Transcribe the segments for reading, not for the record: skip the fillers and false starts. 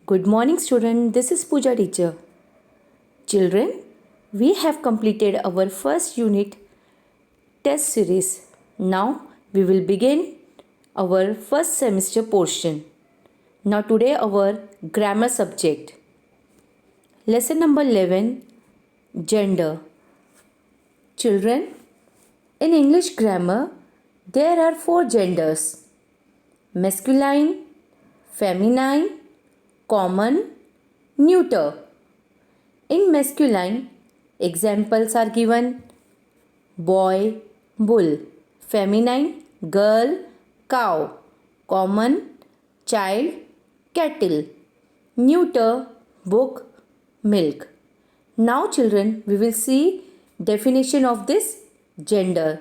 Good morning, student. This is Pooja teacher. Children, we have completed our first unit test series. Now we will begin our first semester portion. Now today our grammar subject. Lesson number 11, Gender. Children, in English grammar there are 4 genders: masculine, feminine, common, neuter. In masculine, examples are given: boy, bull; feminine, girl, cow; common, child, cattle; neuter, book, milk. Now children, we will see definition of this gender.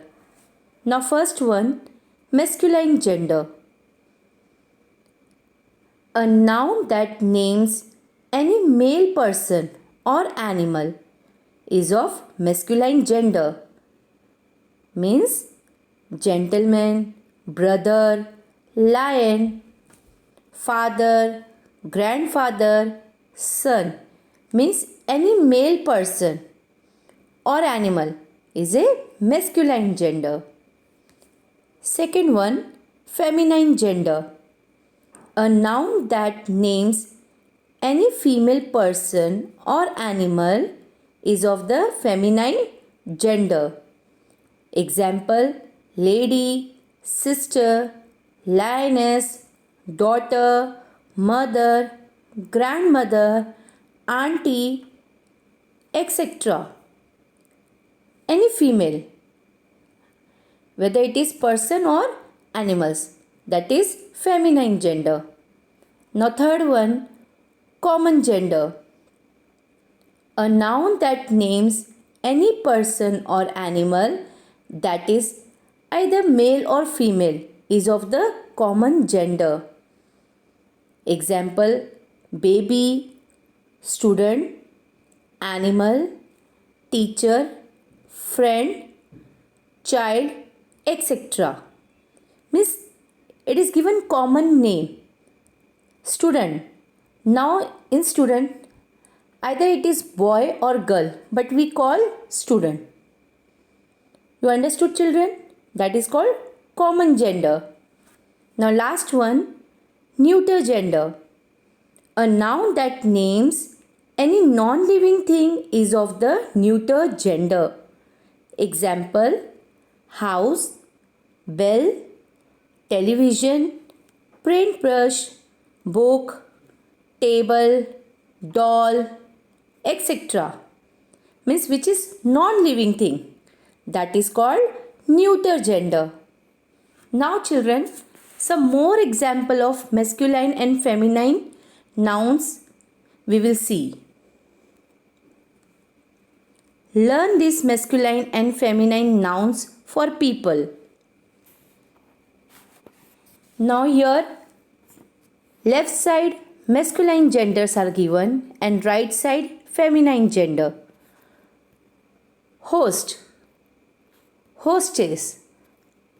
Now first one, masculine gender. A noun that names any male person or animal is of masculine gender. Means gentleman, brother, lion, father, grandfather, son. Means any male person or animal is a masculine gender. Second one, feminine gender. A noun that names any female person or animal is of the feminine gender. Example: lady, sister, lioness, daughter, mother, grandmother, auntie, etc. Any female, whether it is person or animals, that is feminine gender. Now third one, common gender. A noun that names any person or animal that is either male or female is of the common gender. Example: baby, student, animal, teacher, friend, child, etc. Means it is given common name. Student. Now in student, either it is boy or girl, but we call student. You understood, children? That is called common gender. Now last one, neuter gender. A noun that names any non-living thing is of the neuter gender. Example: house, bell, television, paintbrush, book, table, doll, etc. Means which is non-living thing. That is called neuter gender. Now children, some more example of masculine and feminine nouns we will see. Learn these masculine and feminine nouns for people. Now here, left side masculine genders are given and right side feminine gender. Host, hostess,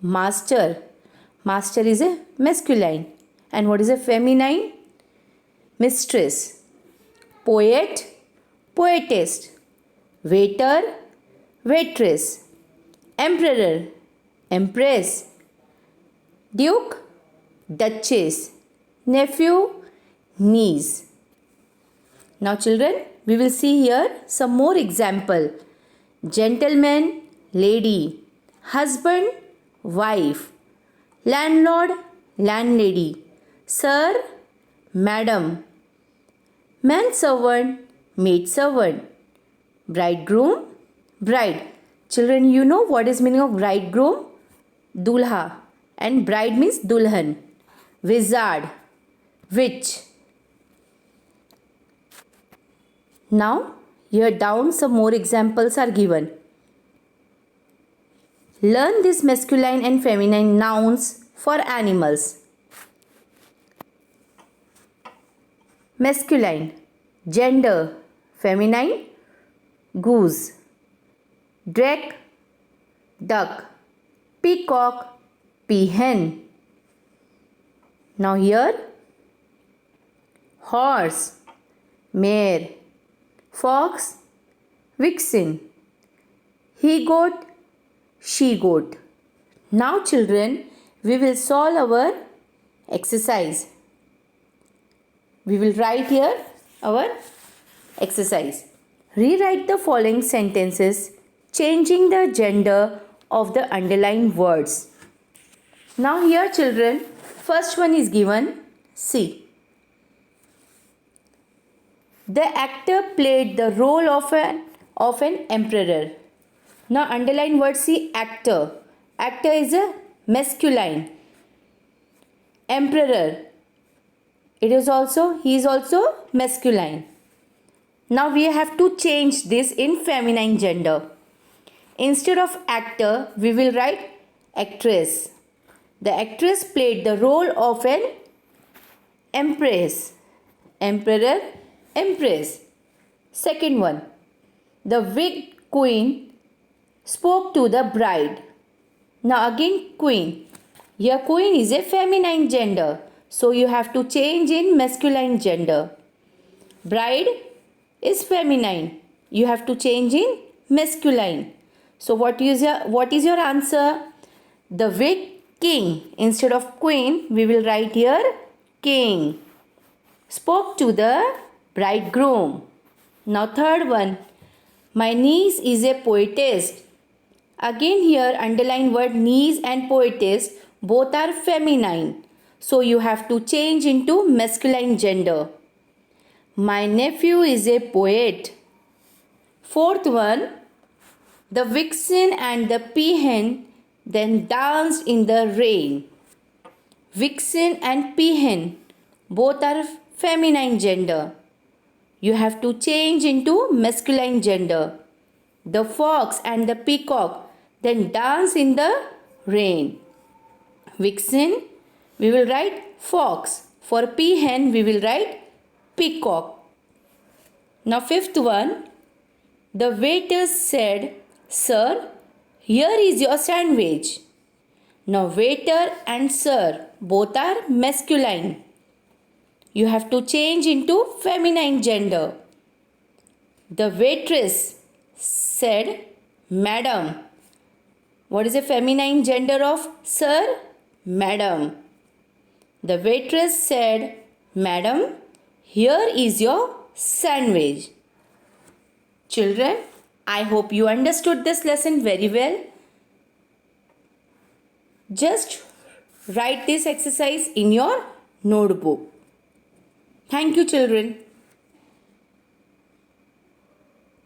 master. Master is a masculine. And what is a feminine? Mistress. Poet, poetess. Waiter, waitress. Emperor, empress. Duke, duchess. Nephew, niece. Now children, we will see here some more example. Gentleman, lady. Husband, wife. Landlord, landlady. Sir, madam. Manservant, maidservant. Bridegroom, bride. Children, you know what is meaning of bridegroom? Dulha. And bride means dulhan. Wizard, witch. Now, here down some more examples are given. Learn these masculine and feminine nouns for animals. Masculine, gender, feminine, goose. Drake, duck. Peacock, peahen. Now here, horse, mare, fox, vixen, he goat, she goat. Now children, we will solve our exercise. We will write here our exercise. Rewrite the following sentences changing the gender of the underlined words. Now here children, first one is given. See. The actor played the role of an emperor. Now underline word, see, actor. Actor is a masculine. Emperor, he is also masculine. Now we have to change this in feminine gender. Instead of actor, we will write actress. The actress played the role of an empress. Emperor, empress. Second one, the wicked queen spoke to the bride. Now again queen. Here queen is a feminine gender, so you have to change in masculine gender. Bride is feminine, you have to change in masculine. So what is your answer? The wicked king. Instead of queen, we will write here king. Spoke to the bridegroom. Now third one, my niece is a poetess. Again here underline word niece and poetess, both are feminine. So you have to change into masculine gender. My nephew is a poet. Fourth one, the vixen and the peahen then danced in the rain. Vixen and peahen, both are feminine gender. You have to change into masculine gender. The fox and the peacock then dance in the rain. Vixen, we will write fox. For peahen, we will write peacock. Now fifth one, the waiter said, sir, here is your sandwich. Now waiter and sir, both are masculine. You have to change into feminine gender. The waitress said, madam. What is the feminine gender of sir? Madam. The waitress said, madam, here is your sandwich. Children, I hope you understood this lesson very well. Just write this exercise in your notebook. Thank you, children.